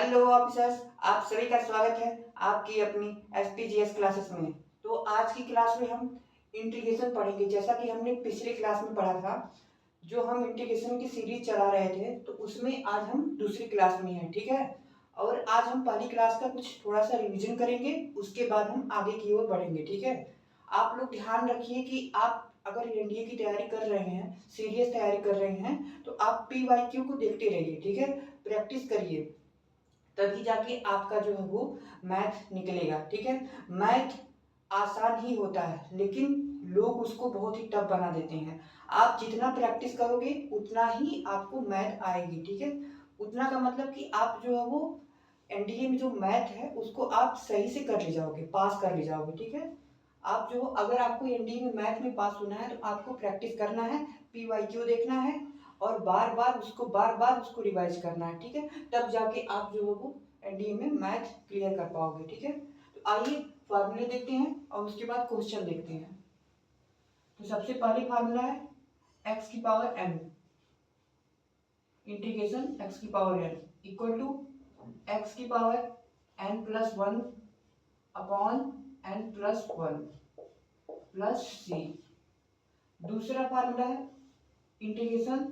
Hello officers, आप सभी का स्वागत है आपकी अपनी एसपीजीएस क्लासेस में। तो आज की क्लास में हम इंटीग्रेशन पढ़ेंगे। जैसा कि हमने पिछले क्लास में पढ़ा था, जो हम इंटीग्रेशन की सीरीज चला रहे थे, तो उसमें आज हम दूसरी क्लास में हैं, ठीक है। और आज हम पहली क्लास का कुछ थोड़ा सा रिवीजन करेंगे, उसके बाद हम आगे की ओर बढ़ेंगे, ठीक है। आप लोग ध्यान रखिए कि आप अगर एनडीए की तैयारी कर रहे हैं, सीरियस तैयारी कर रहे हैं, तो आप पीवाईक्यू को देखते रहिए, ठीक है। प्रैक्टिस करिए, तभी जाके आपका जो है वो मैथ निकलेगा, ठीक है। मैथ आसान ही होता है, लेकिन लोग उसको बहुत ही टफ बना देते हैं। आप जितना प्रैक्टिस करोगे उतना ही आपको मैथ आएगी, ठीक है। उतना का मतलब कि आप जो है वो एनडीए में जो मैथ है उसको आप सही से कर ले जाओगे, पास कर ले जाओगे, ठीक है। आप जो अगर आपको एनडीए में मैथ में पास होना है तो आपको प्रैक्टिस करना है, पीवाईक्यू देखना है और बार बार उसको रिवाइज करना है, ठीक है। तब जाके आप जो है वो एनडीए में मैथ क्लियर कर पाओगे, ठीक है। तो आइए फार्मूले देखते हैं और उसके बाद क्वेश्चन देखते हैं। तो सबसे पहले फार्मूला है एक्स की पावर एन, इंटीग्रेशन एक्स की power n equal to x की power n plus one upon n plus one plus c. दूसरा फार्मूला है इंटीग्रेशन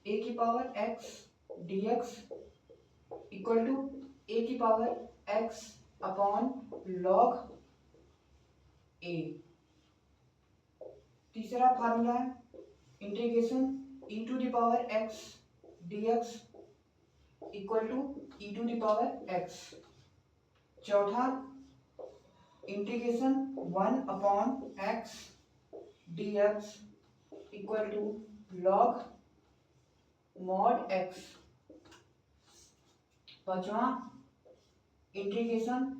ए की power x d x equal to a की power x upon log a. तीसरा formula है integration e to the power x d x equal to e to the power x. चौथा integration one upon x d x equal to log mod x. पांचवा integration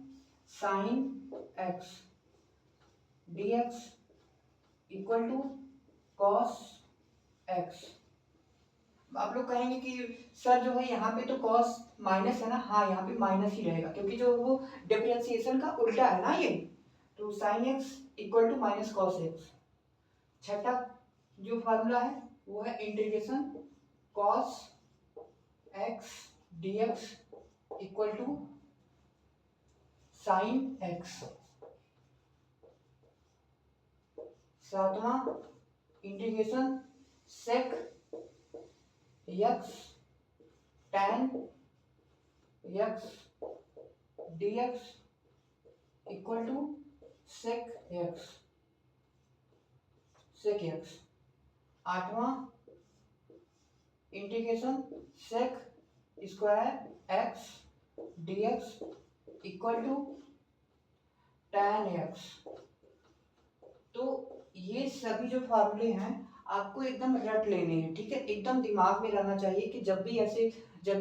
sine x d x equal to cos x. आप लोग कहेंगे कि sir जो है यहाँ पे तो कॉस माइनस है ना। हाँ, यहाँ पे माइनस ही रहेगा क्योंकि जो वो डिफरेंशिएशन का उल्टा है ना ये। तो sine x equal to minus cos x. छठा जो फार्मूला है वो है integration cos x d x equal to sine x. सातवां integration sec x tan x d x equal to sec x. आठवां integration sec square x d x equal to tan x. तो ये सभी जो फार्मूले हैं आपको एकदम रट लेने हैं, ठीक है। एकदम दिमाग में रहना चाहिए कि जब भी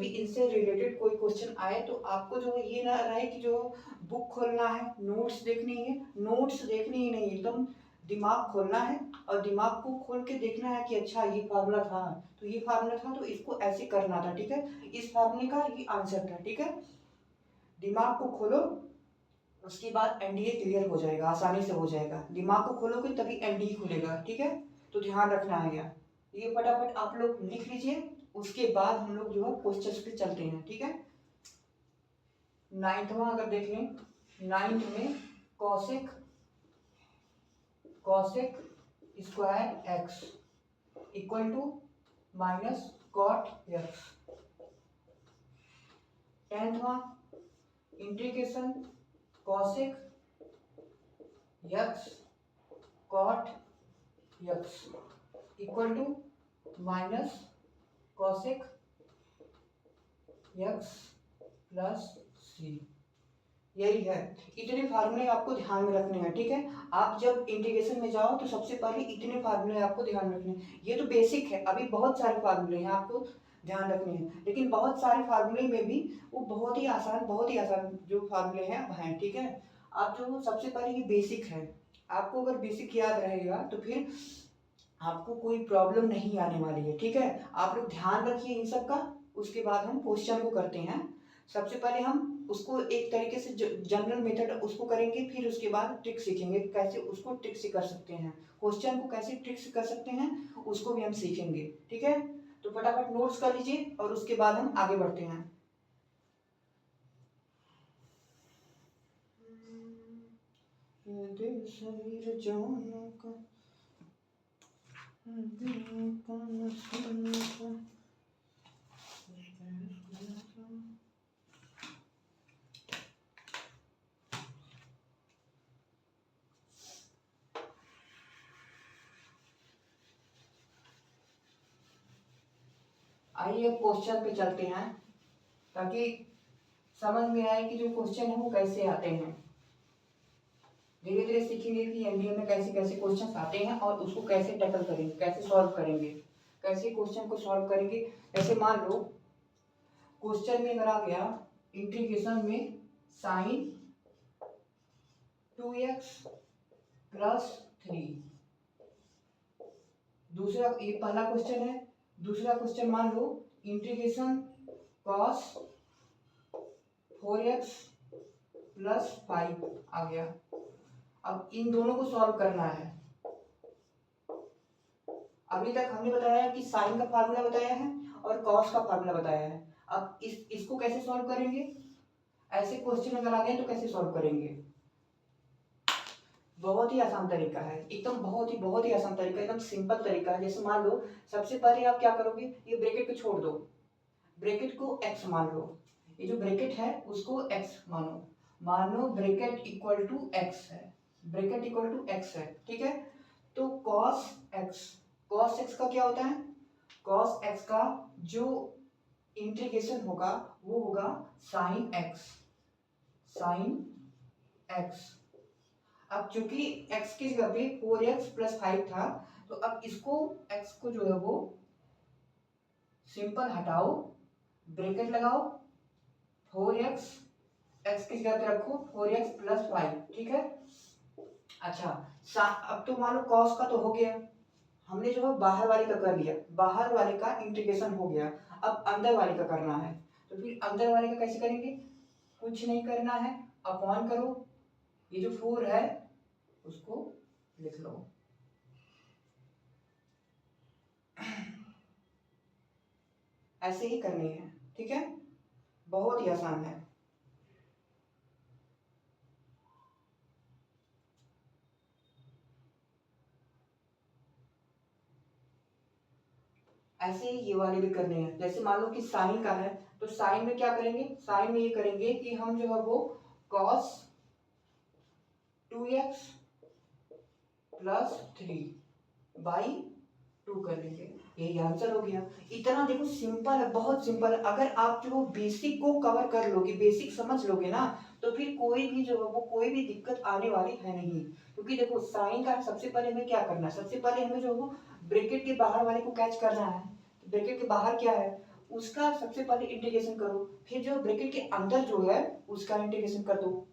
इनसे रिलेटेड कोई क्वेश्चन आए तो आपको जो है ये ना रहे कि जो बुक खोलना है, नोट्स देखनी है। नोट्स देखनी ही नहीं, एकदम दिमाग खोलना है और दिमाग को खोल के देखना है कि अच्छा ये फार्मूला था, तो ये फार्मूला था तो इसको ऐसे करना था, ठीक है। इस फार्मूले का ये आंसर था, ठीक है। दिमाग को खोलो, उसके बाद एनडीए क्लियर हो जाएगा, आसानी से हो जाएगा। दिमाग को खोलोगे तभी एनडीए खुलेगा, ठीक है। तो ध्यान रखना है यार, ये फटाफट आप लोग लिख लीजिए। उसके बाद हम लोग जो है क्वेश्चन पे चलते हैं, ठीक है। नाइन्थवा अगर देख लें, नाइन्थ में cosec square x equal to minus cot x. टेंथवा integration cosec x cot x equal to minus cosec x plus c. यही है, इतने फार्मूले आपको ध्यान में रखने हैं, ठीक है। आप जब इंटीग्रेशन में जाओ तो सबसे पहले इतने फार्मूले आपको ध्यान रखने हैं। ये तो बेसिक है, अभी बहुत सारे फार्मूले हैं आपको ध्यान रखने हैं, लेकिन बहुत सारे फार्मूले में भी वो बहुत ही आसान जो फार्मूले हैं अब हैं, ठीक है। आप जो सबसे पहले ये बेसिक है, आपको अगर बेसिक याद रहेगा तो फिर आपको कोई प्रॉब्लम नहीं आने वाली है, ठीक है। आप लोग ध्यान रखिए इन सब का। उसके बाद हम क्वेश्चन को करते हैं। सबसे पहले हम उसको एक तरीके से जनरल मेथड उसको करेंगे, फिर उसके बाद ट्रिक सीखेंगे कैसे उसको ट्रिक से कर सकते हैं। क्वेश्चन को कैसे ट्रिक से कर सकते हैं उसको भी हम सीखेंगे, ठीक है। तो फटाफट नोट्स कर लीजिए और उसके बाद हम आगे बढ़ते हैं। दिल शरीर जान का आइए अब क्वेश्चन पे चलते हैं ताकि समझ में आए कि जो क्वेश्चन है वो कैसे आते हैं। धीरे धीरे सीखेंगे कि एमबीए में कैसे कैसे क्वेश्चन आते हैं और उसको कैसे टैकल करेंगे, कैसे सॉल्व करेंगे, कैसे क्वेश्चन को सॉल्व करेंगे। जैसे मान लो क्वेश्चन में अगर आ गया इंटीग्रेशन में साइन 2x प्लस 3, दूसरा ये पहला क्वेश्चन है। दूसरा क्वेश्चन मान लो इंटीग्रेशन कॉस 4x प्लस 5 आ गया। अब इन दोनों को सॉल्व करना है। अभी तक हमने बताया कि साइन का फार्मूला बताया है और कॉस का फार्मूला बताया है। अब इसको कैसे सॉल्व करेंगे, ऐसे क्वेश्चन अगर आ गए तो कैसे सॉल्व करेंगे। बहुत ही आसान तरीका है, एकदम बहुत ही आसान तरीका, एकदम सिंपल तरीका है। जैसे मान लो सबसे पहले आप क्या करोगे, ये ब्रैकेट को छोड़ दो, ब्रैकेट को x मान लो, ये जो ब्रैकेट है उसको x मानो ब्रैकेट इक्वल टू x है, ब्रैकेट इक्वल टू x है, ठीक है। तो cos x का क्या होता है, cos x का जो इंटीग्रेशन होगा वो होगा sin x। अब चूंकि x की जगह पे 4x प्लस 5 था, तो अब इसको x को जो है वो सिंपल हटाओ, ब्रैकेट लगाओ, 4x x की जगह पे रखो 4x प्लस 5, ठीक है। अच्छा अब तो मान लो cos का तो हो गया, हमने जो है बाहर वाले का कर लिया, बाहर वाले का इंटीग्रेशन हो गया। अब अंदर वाले का करना है, तो फिर अंदर वाले का कैसे करेंगे, कुछ नहीं करना है, अपॉन करो, ये जो 4 है उसको लिख लो। ऐसे ही करनी है, ठीक है, बहुत ही आसान है। ऐसे ही ये वाले भी करने हैं। जैसे मान लो कि साइन का है, तो साइन में क्या करेंगे, साइन में ये करेंगे कि हम जो है वो cos 2x प्लस 3 बाई 2 कर लेंगे, यही आंसर हो गया। इतना देखो सिंपल है, बहुत सिंपल है। अगर आप जो बेसिक को कवर कर लोगे, बेसिक समझ लोगे ना, तो फिर कोई भी जो है वो कोई भी दिक्कत आने वाली है नहीं। क्योंकि देखो साइन का सबसे पहले हमें क्या करना है, सबसे पहले हमें जो वो ब्रैकेट के बाहर वाले को कैच करना है। ब्रैकेट के बाहर क्या है उसका सबसे पहले इंटीग्रेशन करो, फिर जो ब्रैकेट के अंदर जो है उसका इंटीग्रेशन कर दो,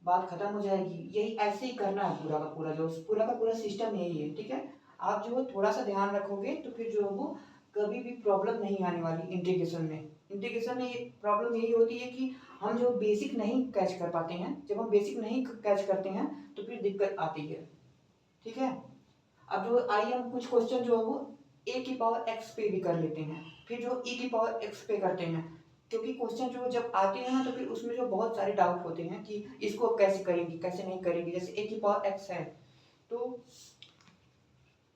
बात खत्म हो जाएगी। यही ऐसे ही करना है, पूरा का पूरा सिस्टम यही है, ठीक है। आप जो थोड़ा सा ध्यान रखोगे तो फिर जो है वो कभी भी प्रॉब्लम नहीं आने वाली इंटीग्रेशन में। इंटीग्रेशन में प्रॉब्लम यही होती है कि हम जो बेसिक नहीं कैच कर पाते हैं, जब हम बेसिक नहीं कैच करते हैं तो फिर दिक्कत आती है, ठीक है। अब जो आइए हम कुछ क्वेश्चन जो है वो a की पावर x पे भी कर लेते हैं, फिर जो e की पावर x पे करते हैं। क्योंकि क्वेश्चन जो जब आते हैं ना तो फिर उसमें जो बहुत सारे डाउट होते हैं कि इसको कैसे करेंगे कैसे नहीं करेंगे। जैसे a की पावर x है तो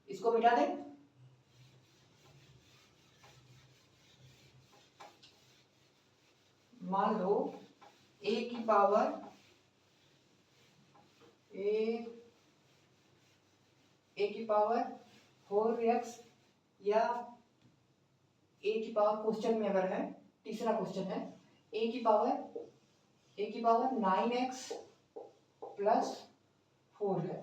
इसको मिटा दें, मान लो a की पावर a की पावर 4x या a की पावर क्वेश्चन में अगर है, तीसरा क्वेश्चन है a की पावर 9x प्लस 4 है।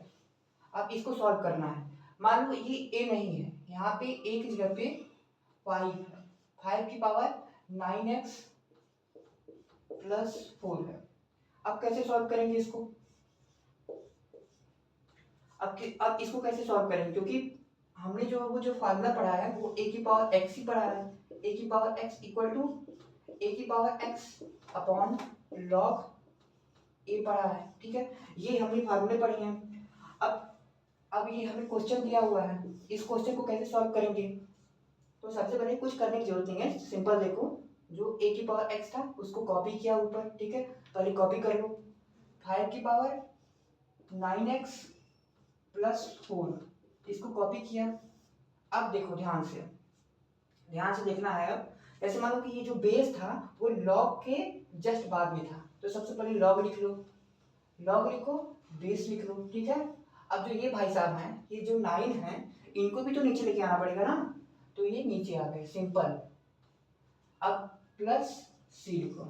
अब इसको सॉल्व करना है। मान लो ये a नहीं है, यहाँ पे a की जगह पे 5 है, 5 की पावर 9x प्लस 4 है। अब कैसे सॉल्व करेंगे इसको, अब इसको कैसे सॉल्व करेंगे, क्योंकि हमने जो वो जो फार्मूला पढ़ा है वो a की पावर x ही पढ़ा है। a की power x equal to a की power x upon log a पढ़ा है, ठीक है। ये हमने फार्मूले पढ़े हैं। अब ये हमें क्वेश्चन दिया हुआ है, इस क्वेश्चन को कैसे सॉल्व करेंगे। तो सबसे पहले कुछ करने की जरूरत नहीं है, सिंपल देखो, जो a की पावर x था उसको कॉपी किया ऊपर, ठीक है, पहले कॉपी कर लो। 5 की पावर 9x प्लस 4, इसको कॉपी किया। अब देखो ध्यान से देखना है। अब जैसे मान लो कि ये जो बेस था वो लॉग के जस्ट बाद में था, तो सबसे पहले लॉग लिख लो, बेस लिख लो, ठीक है। अब जो ये भाई साहब हैं, ये जो 9 हैं, इनको भी तो नीचे लेके आना पड़ेगा ना, तो ये नीचे आ गए, सिंपल। अब प्लस सी लिखो,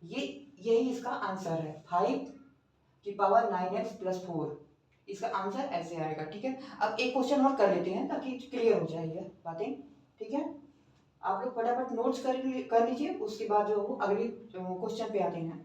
ये यही इसका आंसर है, 5 की पावर 9x प्लस 4, इसका आंसर ऐसे आएगा, ठीक है। अब एक क्वेश्चन और कर लेते हैं ताकि क्लियर हो जाए ये बातें, ठीक है। आप लोग फटाफट नोट्स कर लीजिए, उसके बाद जो अगले क्वेश्चन पे आते हैं।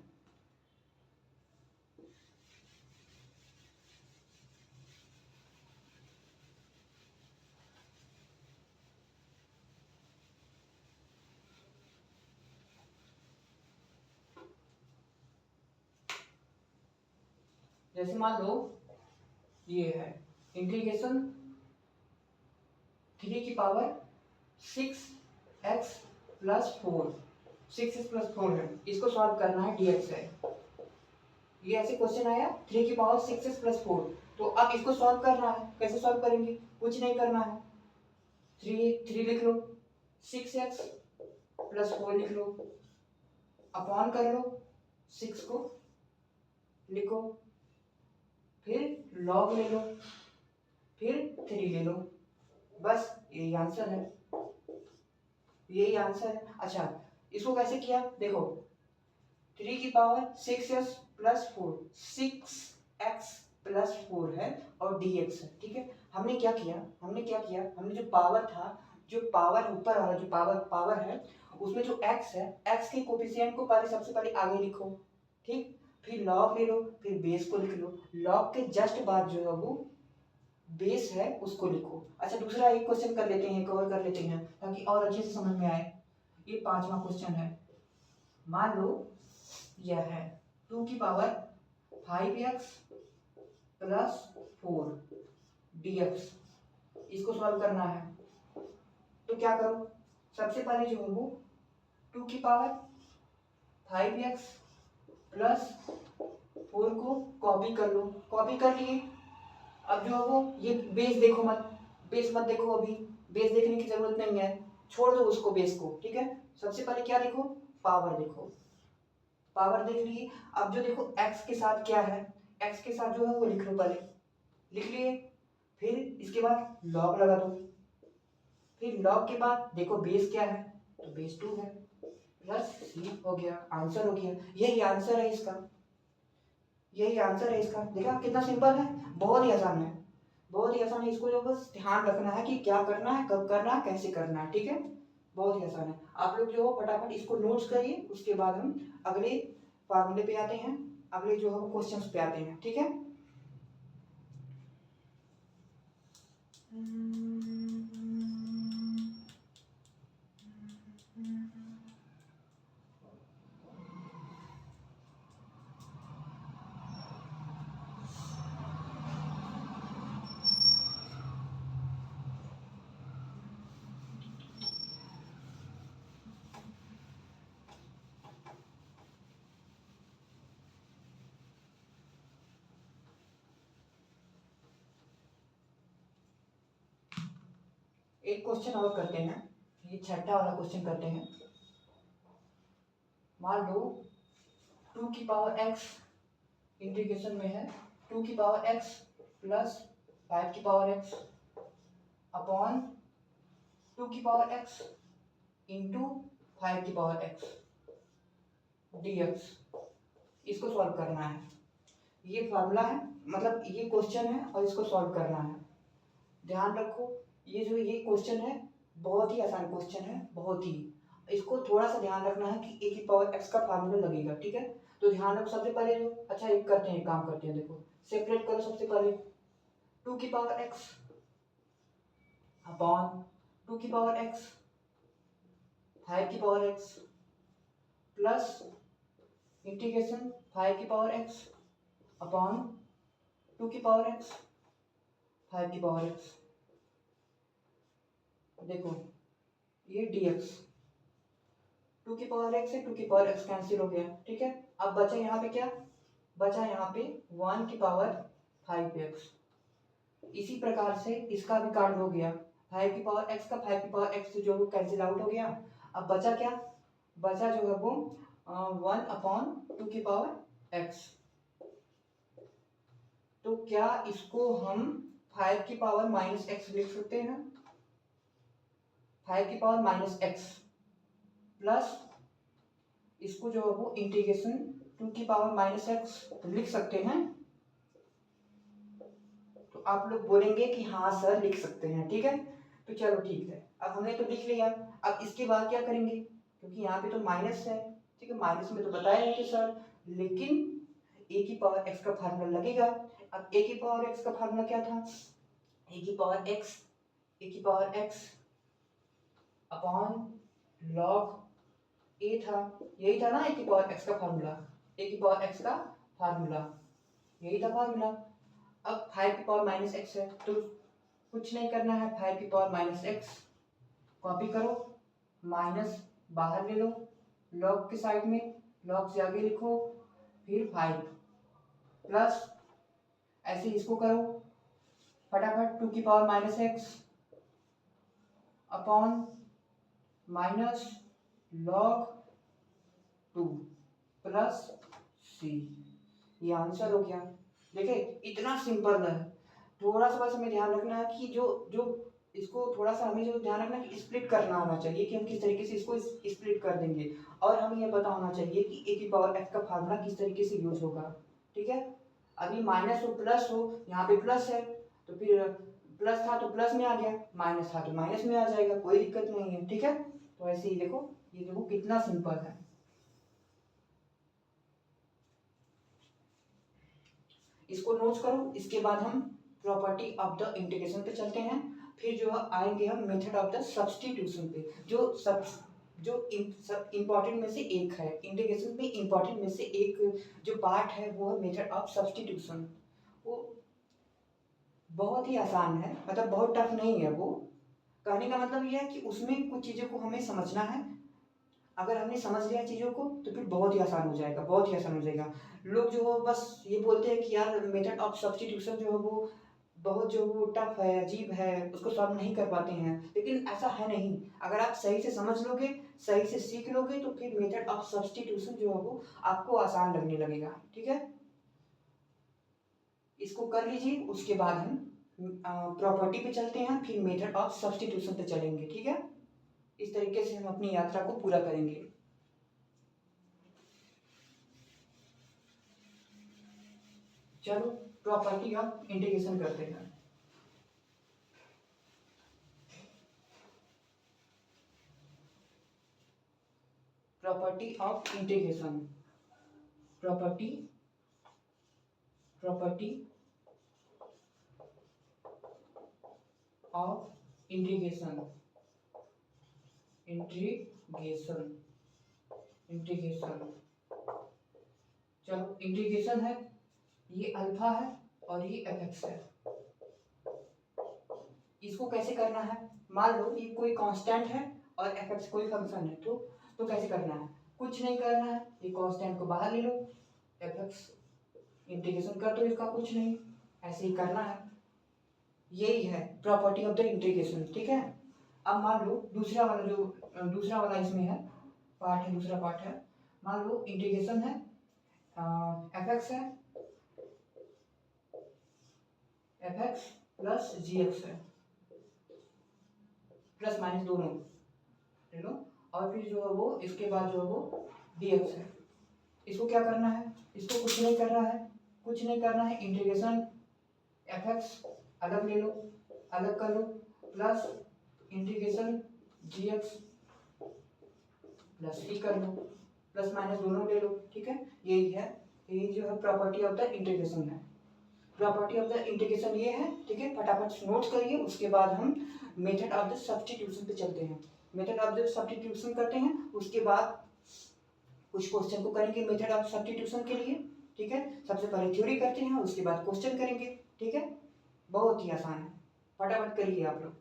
जैसे मान लो ये है इंटीग्रेशन 3 की power 6x plus 4, 6x plus 4 है, इसको सॉल्व करना है, dx है। ये ऐसे क्वेश्चन आया 3 की पावर 6x प्लस 4, तो अब इसको सॉल्व करना है। कैसे सॉल्व करेंगे, कुछ नहीं करना है, 3 लिख लो, 6x प्लस 4 लिख लो, अपॉन कर लो, 6 को लिखो, फिर लॉग ले लो, फिर 3 ले लो, बस यही आंसर है, यही आंसर है। अच्छा, इसको कैसे किया, देखो 3 की power 6x plus 4, 6x plus 4 है और dx है, ठीक है। हमने क्या किया, हमने जो पावर था, जो पावर ऊपर वाला जो पावर है, उसमें जो x है, x के कोफिशिएंट को पहले सबसे पहले आगे लिखो, ठीक, फिर लॉग ले लो, फिर बेस को लिख लो, लॉग के जस्ट बाद जो है वो बेस है उसको लिखो। अच्छा, दूसरा एक क्वेश्चन कर लेते हैं, कवर कर लेते हैं ताकि और अच्छे से समझ में आए। ये 5वां क्वेश्चन है। मान लो यह है 2 की पावर 5x प्लस 4 dx, इसको सॉल्व करना है। तो क्या करो, सबसे पहले जो है वो 2 की पावर 5x प्लस 4 को कॉपी कर लो, कॉपी कर लिए। अब जो है वो ये बेस देखो मत, बेस मत देखो, अभी बेस देखने की जरूरत नहीं है, छोड़ दो उसको, बेस को, ठीक है। सबसे पहले क्या देखो, पावर देखो, पावर देख लिए। अब जो देखो x के साथ क्या है, x के साथ जो है वो लिख लो, पहले लिख लिए, फिर इसके बाद लॉग लगा दो, फिर लॉग के बाद देखो बेस क्या है, तो बेस 2 है, प्लस सी हो गया, आंसर हो गया। यही आंसर है इसका, यही आंसर है इसका। देखा कितना सिंपल है, बहुत ही आसान है, बहुत ही आसान है। इसको जो बस ध्यान रखना है कि क्या करना है, कब करना है, कैसे करना है, ठीक है। बहुत ही आसान है। आप लोग जो हो फटाफट इसको नोट्स करिए, उसके बाद हम अगले फार्मूले पे आते हैं, अगले जो है क्वेश्चंस पे आते हैं, ठीक है। एक क्वेश्चन और करते हैं, ये छठा वाला क्वेश्चन करते हैं। मान लो 2 की पावर x इंटीग्रेशन में है, 2 की पावर x प्लस 5 की पावर x अपॉन 2 की पावर x इंटू 5 की पावर x dx, इसको सॉल्व करना है। ये फॉर्मूला है, मतलब ये क्वेश्चन है और इसको सॉल्व करना है। ध्यान रखो, ये क्वेश्चन है, बहुत ही आसान क्वेश्चन है, बहुत ही। इसको थोड़ा सा ध्यान रखना है कि a की पावर x का फार्मूला लगेगा, ठीक है। तो ध्यान रखो, सबसे पहले जो अच्छा एक करते हैं, काम करते हैं, देखो सेपरेट करो। सबसे पहले 2 की पावर x अपॉन 2 की पावर x 5 की पावर x प्लस इंटीग्रेशन 5 की पावर x अपॉन 2 की पावर x 5 की पावर x। देखो ये dx, 2 की पावर x से 2 की पावर x कैंसिल हो गया, ठीक है। अब बचा यहाँ पे क्या, बचा यहाँ पे 1 की पावर 5x। इसी प्रकार से इसका भी कांड हो गया, 5 की पावर x का 5 की पावर x जो वो कैंसिल आउट हो गया। अब बचा क्या, बचा जो है वो 1/2 की पावर x। तो क्या इसको हम 5 की पावर -x लिख सकते हैं, 5 की पावर -x प्लस इसको जो है वो इंटीग्रेशन 2 की पावर -x लिख सकते हैं। तो आप लोग बोलेंगे कि हाँ सर लिख सकते हैं, ठीक है। तो चलो ठीक है, अब हमने तो लिख लिया। अब इसके बाद क्या करेंगे, क्योंकि यहाँ पे तो माइनस है, ठीक है, माइनस में तो बताया नहीं कि सर, लेकिन a की पावर x का फार्मूला लगेगा। अब a की पावर x का फार्मूला क्या था, a की power x upon log a था, यही था ना a की पावर x का फार्मूला, a की पावर x का फार्मूला यही था फार्मूला। अब 5 की पावर -x है तो कुछ नहीं करना है, 5 की पावर -x कॉपी करो, माइनस बाहर ले लो, लॉग के साइड में, लॉग से आगे लिखो, फिर 5 प्लस ऐसे इसको करो फटाफट, 2 की power -x upon minus log 2 plus c। ये आंसर हो गया। देखिए इतना सिंपल है। थोड़ा सा बस हमें ध्यान रखना है कि जो जो इसको थोड़ा सा हमें जो ध्यान रखना है कि स्प्लिट करना आना चाहिए, कि हम किस तरीके से इसको स्प्लिट कर देंगे, और हमें यह पता होना चाहिए कि a की पावर x का फार्मूला किस तरीके से यूज होगा, ठीक है। अभी माइनस हो प्लस हो, यहाँ पे प्लस है तो फिर प्लस था तो प्लस में आ गया, माइनस था तो माइनस में आ जाएगा, कोई दिक्कत नहीं है, ठीक है। तो ऐसे ही देखो, ये देखो कितना सिंपल है। इसको नोट करो, इसके बाद हम प्रॉपर्टी ऑफ द इंटीग्रेशन पे चलते हैं, फिर जो आएंगे हम मेथड ऑफ द सब्स्टिट्यूशन पे, जो इंपॉर्टेंट में से एक है इंटीग्रेशन में, इंपॉर्टेंट में से एक जो पार्ट है वो है मेथड ऑफ सब्स्टिट्यूशन। वो बहुत ही आसान है, मतलब बहुत टफ नहीं है वो। कहने का मतलब ये है कि उसमें कुछ चीज़ों को हमें समझना है, अगर हमने समझ लिया चीज़ों को तो फिर बहुत ही आसान हो जाएगा, बहुत ही आसान हो जाएगा। लोग जो हो बस ये बोलते हैं कि यार मेथड ऑफ सब्स्टिट्यूशन जो है वो बहुत जो वो टफ है, अजीब है, उसको सॉल्व नहीं कर पाते हैं, लेकिन ऐसा है नहीं। अगर आप सही से समझ लोगे, सही से सीख लोगे तो फिर मेथड ऑफ सब्स्टिट्यूशन जो है वो आपको आसान लगने लगेगा, ठीक है। इसको कर लीजिए, उसके बाद हम प्रॉपर्टी पे चलते हैं, फिर मेथड ऑफ सब्स्टिट्यूशन पे चलेंगे, ठीक है। इस तरीके से हम अपनी यात्रा को पूरा करेंगे। चलो प्रॉपर्टी ऑफ इंटीग्रेशन करते हैं। Property of integration, property of integration, integration चलो इंटीग्रेशन है, ये अल्फा है और ये एफ एक्स है। इसको कैसे करना है, मान लो ये कोई कांस्टेंट है और एफ एक्स कोई फंक्शन है, तो कैसे करना है, कुछ नहीं करना है, ये कांस्टेंट को बाहर ले लो, एफ एक्स इंटीग्रेशन कर दो इसका, कुछ नहीं, ऐसे ही करना है। यही है प्रॉपर्टी ऑफ द इंटीग्रेशन, ठीक है। अब मान लो दूसरा वाला इसमें है पार्ट है, दूसरा पार्ट है, मान लो इंटीग्रेशन है, एफ एक्स है, एफ एक्स प्लस जी एक्स है, प्लस माइनस दोनों ले लो, और फिर जो है वो इसके बाद जो है वो डी एक्स है। इसको क्या करना है, इसको कुछ नहीं करना है, कुछ नहीं करना है, इंटीग्रेशन एफ एक्स अलग ले लो, अलग कर लो, प्लस इंटीग्रेशन जी एक्स प्लस सी कर लो, प्लस माइनस दोनों ले लो, ठीक है। यही है, यही जो है प्रॉपर्टी ऑफ द इंटीग्रेशन है। प्रॉपर्टी ऑफ द इंटीग्रेशन ये है, ठीक है, फटाफट नोट करिए। उसके बाद हम मेथड ऑफ द सब्स्टिट्यूशन पे चलते हैं। मेथड ऑफ द सब्स्टिट्यूशन करते हैं, उसके बाद कुछ क्वेश्चन को करेंगे मेथड ऑफ सब्स्टिट्यूशन के लिए, ठीक है। सबसे पहले थ्योरी करते हैं, उसके बाद क्वेश्चन करेंगे, ठीक है। बहुत ही आसान है, फटाफट करिए आप लोग।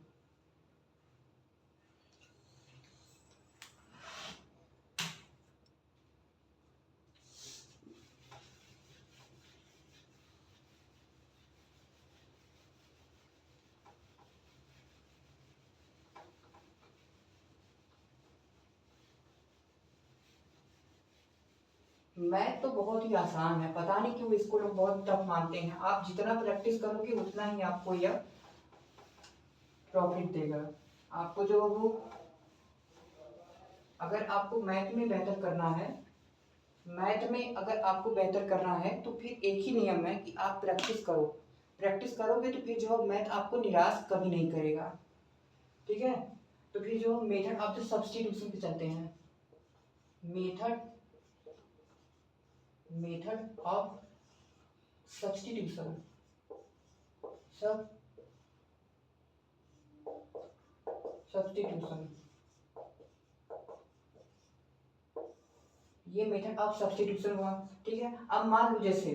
मैथ तो बहुत ही आसान है, पता नहीं क्यों इसको लोग बहुत टफ मानते हैं। आप जितना प्रैक्टिस करोगे उतना ही आपको यह प्रॉफिट देगा। आपको जो वो, अगर आपको मैथ में बेहतर करना है, मैथ में अगर आपको बेहतर करना है तो फिर एक ही नियम है कि आप प्रैक्टिस करो। प्रैक्टिस करोगे तो फिर जो मैथ आपको निराश कभी नहीं करेगा, ठीक है। तो फिर जो मेथड ऑफ द सब्स्टिट्यूशन पे चलते हैं। Method method of substitution, substitution, ये मेथड ऑफ सब्स्टिट्यूशन हुआ, ठीक है। अब मान लो जैसे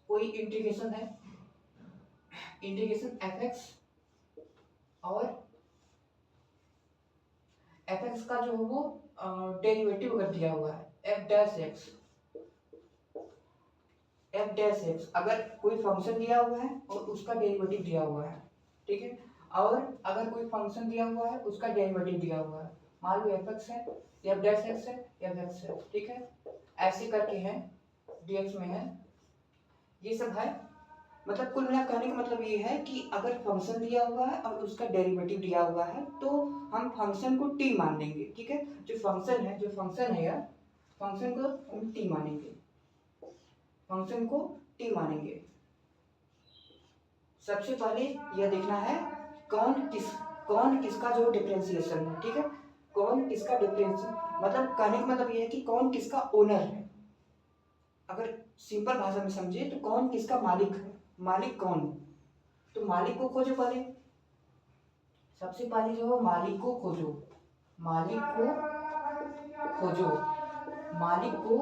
कोई इंटीग्रेशन है, इंटीग्रेशन एफ एक्स और एफ एक्स का जो है वो डेरिवेटिव अगर दिया हुआ है F dash x, F dash x अगर कोई फंक्शन दिया हुआ है और उसका डेरिवेटिव दिया हुआ है, ठीक है। और अगर कोई फंक्शन दिया हुआ है उसका डेरिवेटिव दिया हुआ है, मान लो एफ एक्स है, एफ डैश एक्स है, एफ एक्स है, ठीक है। ऐसे करके है, डीएक्स में है, ये सब है। मतलब कुल मिला कहने का मतलब ये है कि अगर फंक्शन दिया हुआ है और उसका डेरिवेटिव दिया हुआ है तो हम फंक्शन को टी मान लेंगे, ठीक है। जो फंक्शन है यार, फंक्शन को हम टी मानेंगे, फंक्शन को टी मानेंगे। सबसे पहले यह देखना है कौन किसका जो डिफरेंशिएशन है, ठीक है। कौन किसका डिफरेंशिएशन, मतलब कहने का मतलब यह है कि कौन किसका ओनर है। अगर सिंपल भाषा में समझे तो कौन किसका मालिक है, मालिक कौन। तो मालिक को खोजो पहले, सबसे पहले जो है मालिक को खोजो, मालिक को खोजो, मालिक को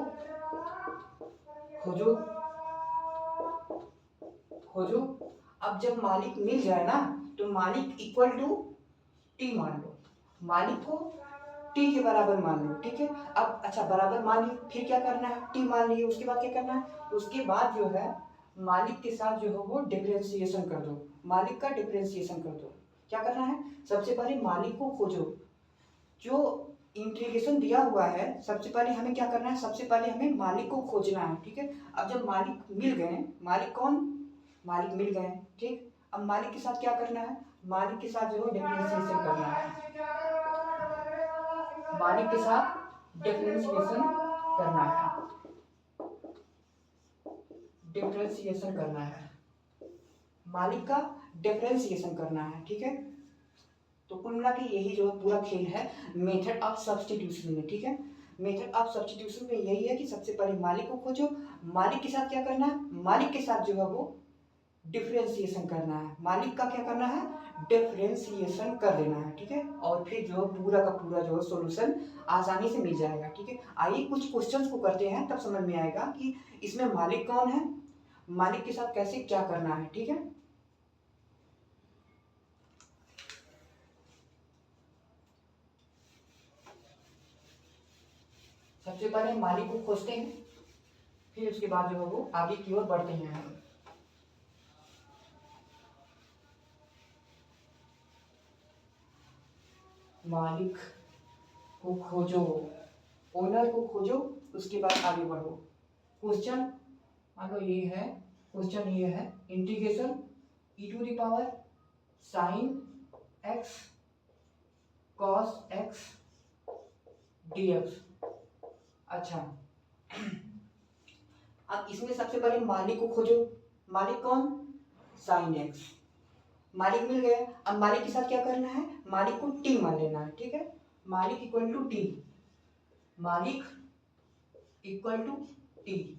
खोजो, खोजो। अब जब मालिक मिल जाए ना तो मालिक इक्वल टू टी मान लो, मालिक को टी के बराबर मान लो, ठीक है। अब अच्छा बराबर मान लिया, फिर क्या करना है, टी मान लिए, उसके बाद क्या करना है, उसके बाद जो है मालिक के साथ जो है वो डिफरेंशिएशन कर दो, मालिक का डिफरेंशिएशन कर दो। क्या करना है, सबसे पहले मालिक को खोजो, जो इंटीग्रेशन दिया हुआ है सबसे पहले हमें क्या करना है, सबसे पहले हमें मालिक को खोजना है, ठीक है। अब जब मालिक मिल गए, मालिक कौन, मालिक मिल गए, ठीक। अब मालिक के साथ क्या करना है, मालिक के साथ जो है डिफरेंशिएशन करना है, मालिक के साथ डिफरेंशिएशन करना है, डिफरेंशिएशन करना है, मालिक का डिफरेंशिएशन करना है, ठीक है। तो कुल मिला के यही जो है पूरा खेल है मेथड ऑफ सब्स्टिट्यूशन में, ठीक है। मेथड ऑफ सब्स्टिट्यूशन में यही है कि सबसे पहले मालिक को खोजो, मालिक के साथ क्या करना है, मालिक के साथ जो है वो डिफरेंशिएशन करना है, मालिक का क्या करना है, डिफरेंशिएशन कर देना है, ठीक है। और फिर जो पूरा का पूरा जो सॉल्यूशन आसानी से मिल जाएगा, ठीक है। आइए कुछ क्वेश्चंस को करते हैं, तब समझ में आएगा कि इसमें मालिक कौन है, मालिक के साथ कैसे क्या करना है, ठीक है। सबसे पहले मालिक को खोजते हैं, फिर उसके बाद जो है वो आगे की ओर बढ़ते हैं हम। मालिक को खोजो, ओनर को खोजो, उसके बाद आगे बढ़ो। क्वेश्चन मान लो ये है, क्वेश्चन ये है integration e to the power sine x cos x dx। अच्छा अब इसमें सबसे पहले मालिक को खोजो, मालिक कौन, साइन एक्स, मालिक मिल गया। अब मालिक के साथ क्या करना है, मालिक को टी मान लेना है, ठीक है। मालिक इक्वल टू टी, मालिक इक्वल टू टी।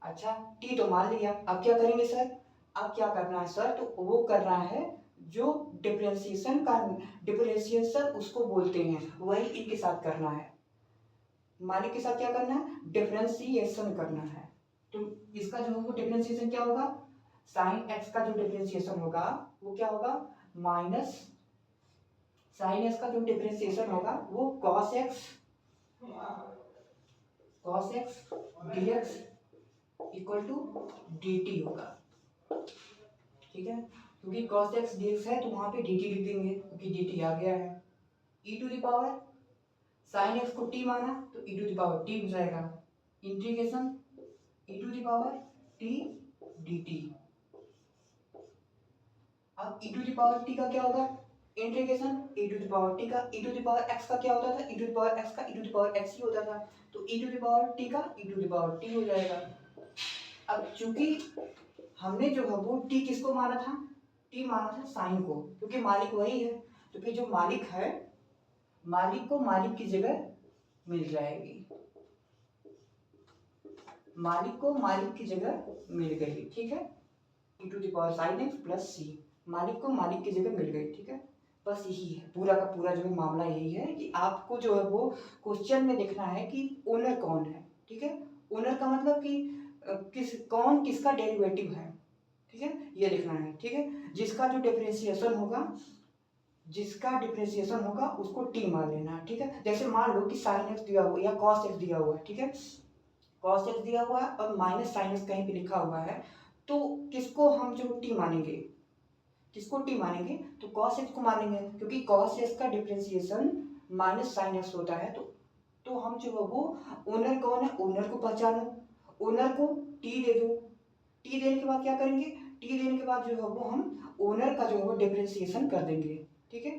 अच्छा टी तो मान लिया, अब क्या करेंगे सर, अब क्या करना है सर, तो वो करना है जो डिफरेंशिएशन का, डिफरेंशिएशन उसको बोलते हैं, वही इनके साथ करना है। मालिक के साथ क्या करना है, डिफरेंशिएशन करना है। तो इसका जो है वो डिफरेंशिएशन क्या होगा, साइन एक्स का जो डिफरेंशिएशन होगा वो क्या होगा, माइनस साइन एक्स का जो डिफरेंशिएशन होगा वो cos x dx equal to dt होगा, ठीक है। क्योंकि cos x dx है तो वहां पे dt लिख देंगे क्योंकि dt आ गया है। e to the power sine x को t माना तो e to the power t हो जाएगा, integration e to the power t dt। अब e to the power t का क्या होगा, integration e to the power t का e to the power x का क्या होता था, e to the power x का e to the power x ही होता था, तो e to the power t का e to the power t हो जाएगा। अब चूंकि हमने जो है वो t किसको माना था, t माना था साइन को, क्योंकि मालिक वही है, तो फिर जो मालिक है मालिक को मालिक की जगह मिल जाएगी, मालिक को मालिक की जगह मिल गई, ठीक है, e to the power sine x plus c, मालिक को मालिक की जगह मिल गई, ठीक है। बस यही है पूरा का पूरा जो है मामला, यही है कि आपको जो है वो क्वेश्चन में देखना है कि ओनर कौन है, ठीक है। ओनर का मतलब कि कौन किसका डेरिवेटिव है, ठीक है, ये लिखना है, ठीक है। जिसका डिफरेंशिएशन होगा उसको टी मान लेना, ठीक है। जैसे मान लो कि साइन एक्स दिया हुआ या कॉस एक्स दिया हुआ है, ठीक है, कॉस एक्स दिया हुआ है और माइनस साइन एक्स कहीं पे लिखा हुआ है, तो किसको हम जो टी मानेंगे, किसको टी मानेंगे, तो कॉस एक्स को मानेंगे, क्योंकि कॉस एक्स का डिफरेंशिएशन माइनस साइन एक्स होता है। तो हम जो है वो ओनर कौन है, ओनर को पहचानो, ओनर को टी दे दो, टी देने के बाद क्या करेंगे, टी देने के बाद जो है वो हम ओनर का जो है वो डिफरेंशिएशन कर देंगे, ठीक है।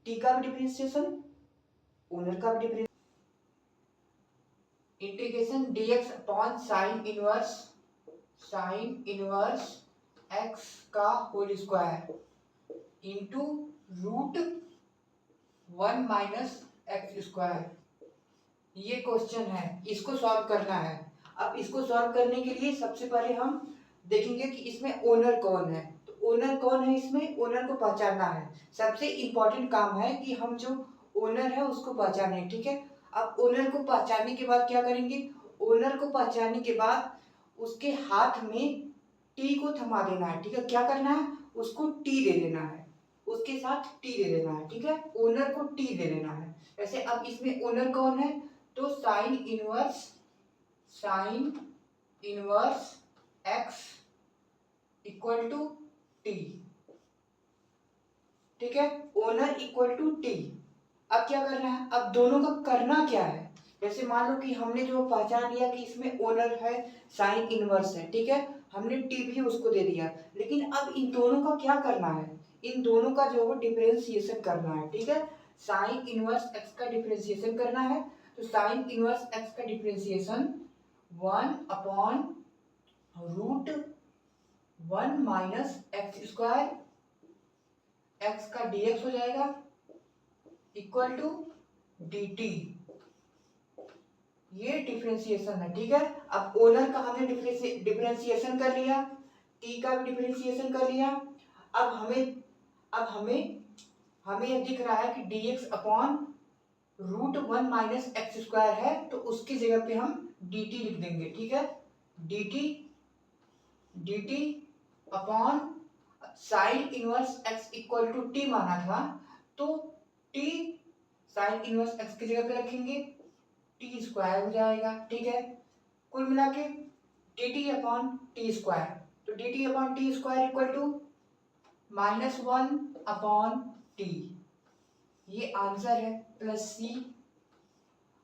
टी का भी डिफरेंशिएशन, ओनर का भी differentiation, integration dx upon sine inverse x का whole square into root 1 minus x square. ये क्वेश्चन है, इसको सॉल्व करना है। अब इसको सॉल्व करने के लिए सबसे पहले हम देखेंगे कि इसमें ओनर कौन है, तो ओनर कौन है, इसमें ओनर को पहचानना है। सबसे इम्पोर्टेंट काम है कि हम जो ओनर है उसको पहचाने, ठीक है। अब ओनर को पहचानने के बाद क्या करेंगे, ओनर को पहचानने के बाद उसके हाथ में टी को थमा देना है, ठीक है। क्या करना है, उसको टी दे देना है, उसके साथ टी दे देना है, ठीक है, ओनर को टी दे देना है। वैसे अब इसमें ओनर कौन है, तो sine inverse x equal to t, ठीक है, ओनर इक्वल टू टी। अब क्या करना है, अब दोनों का करना क्या है, जैसे मान लो कि हमने जो पहचान लिया कि इसमें ओनर है साइन इनवर्स है, ठीक है, हमने टी भी उसको दे दिया, लेकिन अब इन दोनों का क्या करना है, इन दोनों का जो है डिफरेंशिएशन करना है, ठीक है। साइन इनवर्स एक्स का डिफरेंशिएशन करना है, तो साइन इनवर्स एक्स का differentiation 1 upon root 1 minus x square, x का dx हो जाएगा इक्वल टू dt। ये डिफरेंशिएशन है, ठीक है। अब ओनर का हमने डिफरेंशिएशन कर लिया, टी का भी डिफरेंशिएशन कर लिया। अब हमें यह दिख रहा है कि dx upon root 1 minus x square है, तो उसकी जगह पे हम dt लिख देंगे, ठीक है। dt upon sine inverse x equal to t माना था, तो t साइन इनवर्स x की जगह पे रखेंगे, टी स्क्वायर हो जाएगा, ठीक है। कुल मिला के d t upon t square, तो d t upon t square equal to -1 upon t, ये आंसर है, प्लस सी।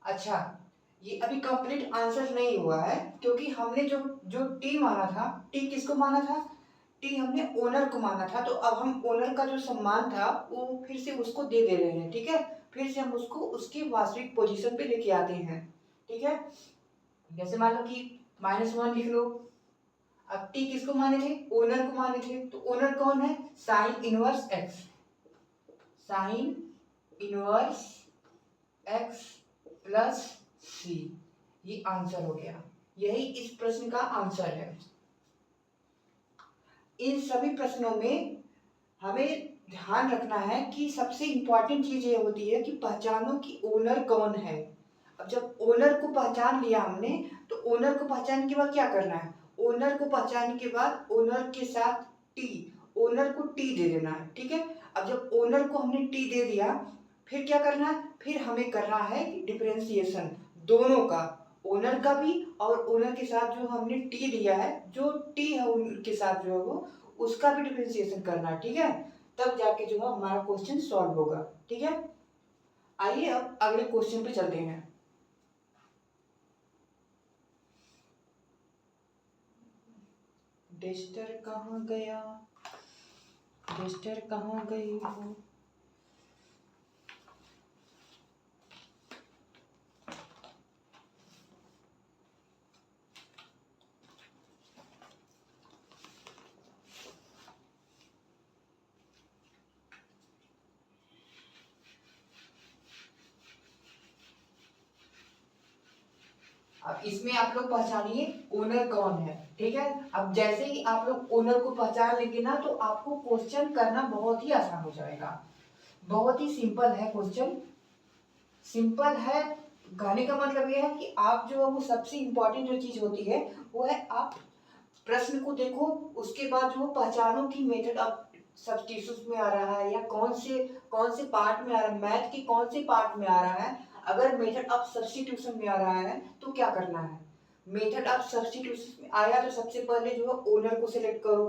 अच्छा, ये अभी कंप्लीट आंसर नहीं हुआ है, क्योंकि हमने जो टी माना था, टी किसको माना था, टी हमने ओनर को माना था, तो अब हम ओनर का जो सम्मान था वो फिर से उसको दे रहे हैं, ठीक है। फिर से हम उसको उसकी वास्तविक पोजीशन पे लेके आते हैं, ठीक है। जैसे मान लो कि -1 लिख लो। अब टी किसको माने थे, ओनर को माने थे, तो ओनर कौन है, sine inverse x, sine inverse x plus c, ये आंसर हो गया, यही इस प्रश्न का आंसर है। इन सभी प्रश्नों में हमें ध्यान रखना है कि सबसे इंपॉर्टेंट चीज ये होती है कि पहचानो कि ओनर कौन है। अब जब ओनर को पहचान लिया हमने, तो ओनर को पहचानने के बाद क्या करना है, ओनर को पहचानने के बाद ओनर के साथ टी, ओनर को टी दे देना है, ठीक है। अब जब ओनर को हमने टी दे दिया, फिर क्या करना है, फिर हमें करना है डिफरेंशिएशन दोनों का, ओनर का भी और ओनर के साथ जो हमने टी दिया है, जो टी है उनके साथ जो है वो उसका भी डिफरेंशिएशन करना है, ठीक है। तब जाके जो है हमारा क्वेश्चन सॉल्व होगा, ठीक है। आइए अब अगले क्वेश्चन पे चलते हैं। डस्टर कहाँ गया, डस्टर कहाँ गई हो। अब इसमें आप लोग पहचानिए ओनर कौन है, ठीक है। अब जैसे ही आप लोग ओनर को पहचान लेंगे ना, तो आपको क्वेश्चन करना बहुत ही आसान हो जाएगा। बहुत ही सिंपल है क्वेश्चन, सिंपल है। कहने का मतलब यह है कि आप जो है वो सबसे इम्पोर्टेंट जो चीज होती है वो है आप प्रश्न को देखो, उसके बाद जो पहचानो कि मेथड अब सब्स्टिट्यूशन में आ रहा है या कौन से पार्ट में आ रहा है, मैथ के कौन से पार्ट में आ रहा है। अगर मेथड अब सब्स्टिट्यूशन में आ रहा है तो क्या करना है, मेथड अब सब्स्टिट्यूशन में आया तो सबसे पहले जो है ओनर को सिलेक्ट करो।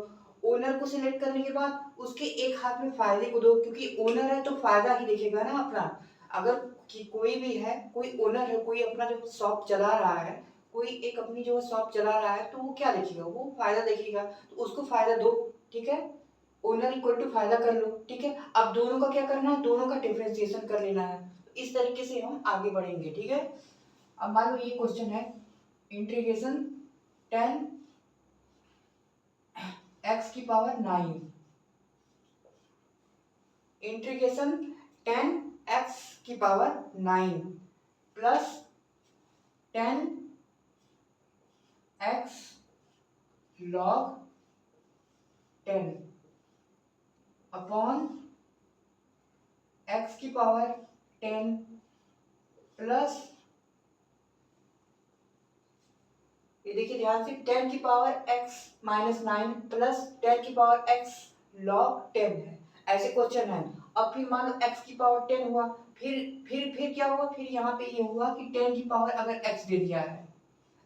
ओनर को सिलेक्ट करने के बाद उसके एक हाथ में फायदे को दो, क्योंकि ओनर है तो फायदा ही देखेगा ना अपना। अगर कि कोई भी है, कोई ओनर है, कोई अपना जो शॉप चला रहा है, कोई एक अपनी जो शॉप चला रहा है, तो वो क्या देखेगा, वो फायदा देखेगा, तो उसको फायदा दो, ठीक है। ओनर इक्वल टू फायदा कर लो, ठीक है। अब दोनों का क्या करना है, दोनों का डिफरेंशिएशन कर लेना है। इस तरीके से हम आगे बढ़ेंगे, ठीक है। अब मान लो ये क्वेश्चन है, इंटीग्रेशन 10 x की पावर 9, इंटीग्रेशन 10 x की power 9 plus 10 x log 10 upon x की पावर 10 प्लस, ये देखिए ध्यान से, 10 की पावर x माइनस 9 प्लस 10 की पावर x log 10 है, ऐसे क्वेश्चन है। अब फिर मान लो x की पावर 10 हुआ, फिर क्या हुआ, फिर यहाँ पे ये हुआ कि 10 की पावर अगर x दे दिया है,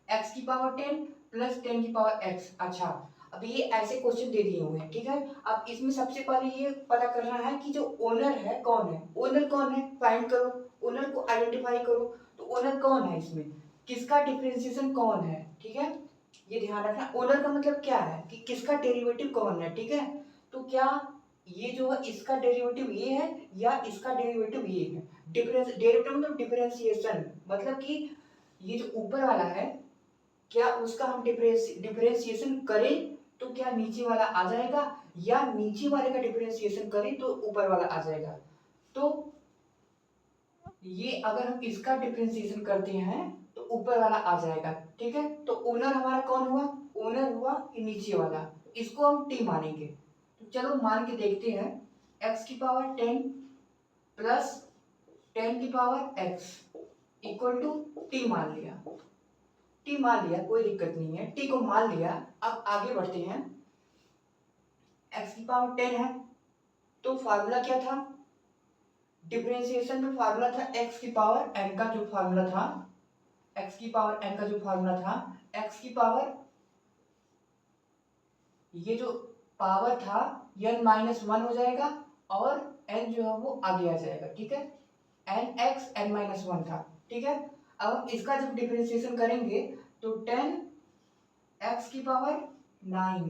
x की पावर 10 प्लस 10 की पावर x। अच्छा, अब ये ऐसे क्वेश्चन दे दिए हुए हैं, ठीक है। अब इसमें सबसे पहले ये पता करना है कि जो ओनर है कौन है, ओनर कौन है फाइंड करो, ओनर को आइडेंटिफाई करो। तो ओनर कौन है इसमें, किसका डिफरेंशिएशन कौन है, ठीक है। ये ध्यान रखना, ओनर का मतलब क्या है कि किसका डेरिवेटिव कौन है, ठीक है। तो क्या ये जो है इसका डेरिवेटिव ये है या इसका डेरिवेटिव ये है। डेरिवेटिव मतलब डिफरेंशिएशन, मतलब कि ये जो ऊपर वाला है, क्या उसका हम डिफरेंशिएशन करें तो क्या नीचे वाला आ जाएगा, या नीचे वाले का डिफरेंशिएशन करें तो ऊपर वाला आ जाएगा। तो ये अगर हम इसका डिफरेंशिएशन करते हैं तो ऊपर वाला आ जाएगा, ठीक है। तो ओनर हमारा कौन हुआ, ओनर हुआ कि नीचे वाला, इसको हम टी मानेंगे। तो चलो मान के देखते हैं, x की पावर 10 प्लस 10 की power x equal to t मान लिया, टी मान लिया, कोई दिक्कत नहीं है, टी को मान लिया। अब आगे बढ़ते हैं, x की पावर 10 है तो फार्मूला क्या था, डिफरेंशिएशन में फार्मूला था x की पावर n का जो फार्मूला था, x की पावर n का जो फार्मूला था, x की पावर ये जो पावर था n माइनस 1 हो जाएगा और n जो है वो आगे आ जाएगा, ठीक है। n x n माइनस 1 था, ठीक है। अब हम इसका जब डिफरेंशिएशन करेंगे तो 10 x की पावर 9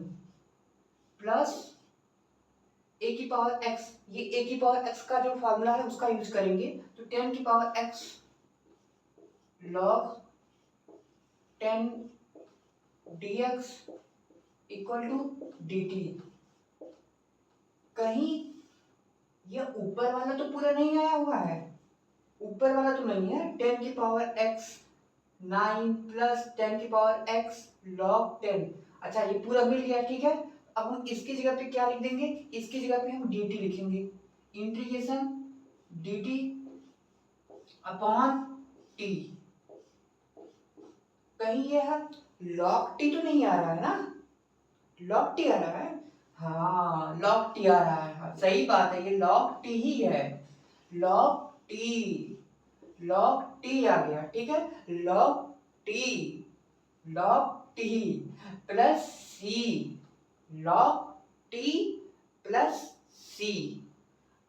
प्लस a की पावर x, ये a की पावर x का जो फार्मूला है उसका यूज करेंगे, तो 10 की power x log 10 dx equal to dt। कहीं ये ऊपर वाला तो पूरा नहीं आया हुआ है, ऊपर वाला तो नहीं है, 10 की पावर x 9 प्लस 10 की पावर x log 10। अच्छा, ये पूरा मिल गया, ठीक है। अब हम इसकी जगह पे क्या लिख देंगे, इसकी जगह पे हम dt लिखेंगे, इंटीग्रेशन dt अपॉन t। कहीं ये है log t तो नहीं आ रहा है ना, log t आ रहा है, हाँ log t आ रहा है, हाँ सही बात है, ये log t ही है, log t, log t आ गया, ठीक है। log t, log t plus c, log t plus c।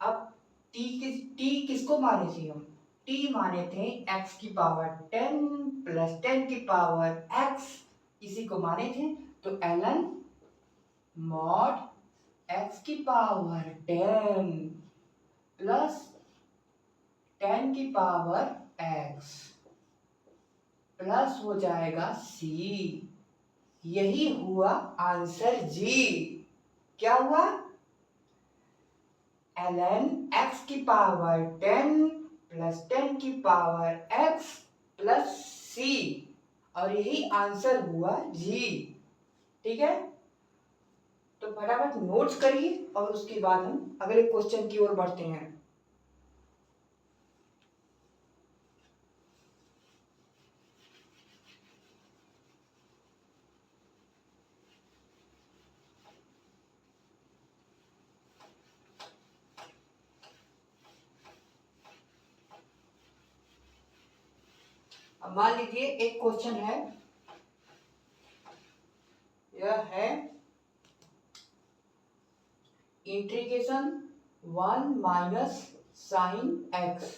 अब t किसको माने थे हम, t माने थे x की पावर 10 प्लस 10 की पावर x, इसी को माने थे। तो ln मॉड x की पावर 10 प्लस 10 की पावर x प्लस हो जाएगा c। यही हुआ आंसर जी। क्या हुआ? ln x की पावर 10 प्लस 10 की पावर x प्लस c, और यही आंसर हुआ जी। ठीक है, तो फटाफट नोट्स करिए और उसके बाद हम अगले क्वेश्चन की ओर बढ़ते हैं। अब मान लीजिए एक क्वेश्चन है, यह है integration 1 minus sine x,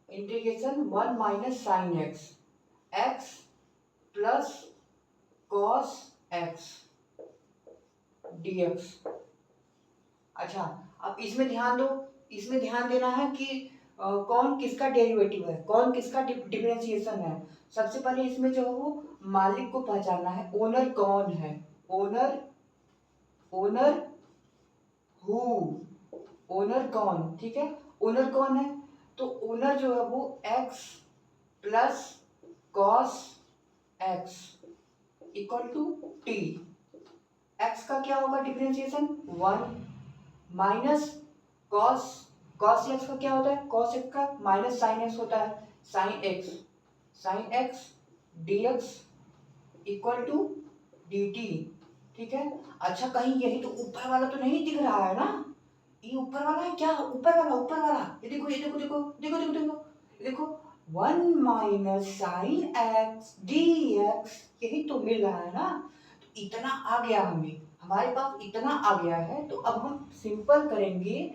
integration 1 minus sine x, x plus cos x dx। अच्छा, अब इसमें ध्यान दो, इसमें ध्यान देना है कि कौन किसका डेरिवेटिव है, कौन किसका डिफरेंशिएशन है। सबसे पहले इसमें जो है वो मालिक को पहचानना है, ओनर कौन है, ओनर, ओनर हु, ओनर कौन, ठीक है, ओनर कौन है, तो ओनर जो है वो x plus cos x equal to t. x का क्या होगा differentiation 1 minus cos, cos x का क्या होता है, कॉस एक्स का माइनस साइन एक्स होता है, sine x, sine x dx equal to dt। ठीक है, अच्छा कहीं यही तो ऊपर वाला तो नहीं दिख रहा है ना, ये ऊपर वाला है क्या, ऊपर वाला, ऊपर वाला, ये देखो, ये देखो, देखो देखो देखो देखो देखो 1 माइनस साइन एक्स dx, यही तो मिल रहा है ना। तो इतना आ गया, हमारे पास इतना आ गया है, तो अब हम सिंपल करेंगे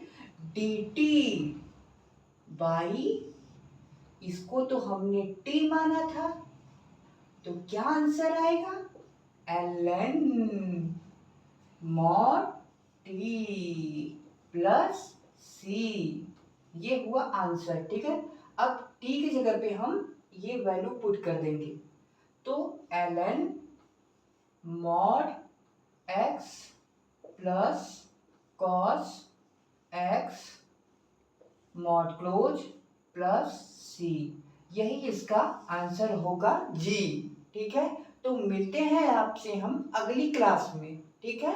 dt बाई, इसको तो हमने t माना था, तो क्या आंसर आएगा, ln mod t plus c, ये हुआ आंसर। ठीक है, अब t की जगह पे हम ये वैल्यू पुट कर देंगे, तो ln mod x plus cos x mod close plus c, यही इसका आंसर होगा जी। ठीक है, तो मिलते हैं आपसे हम अगली क्लास में। ठीक है।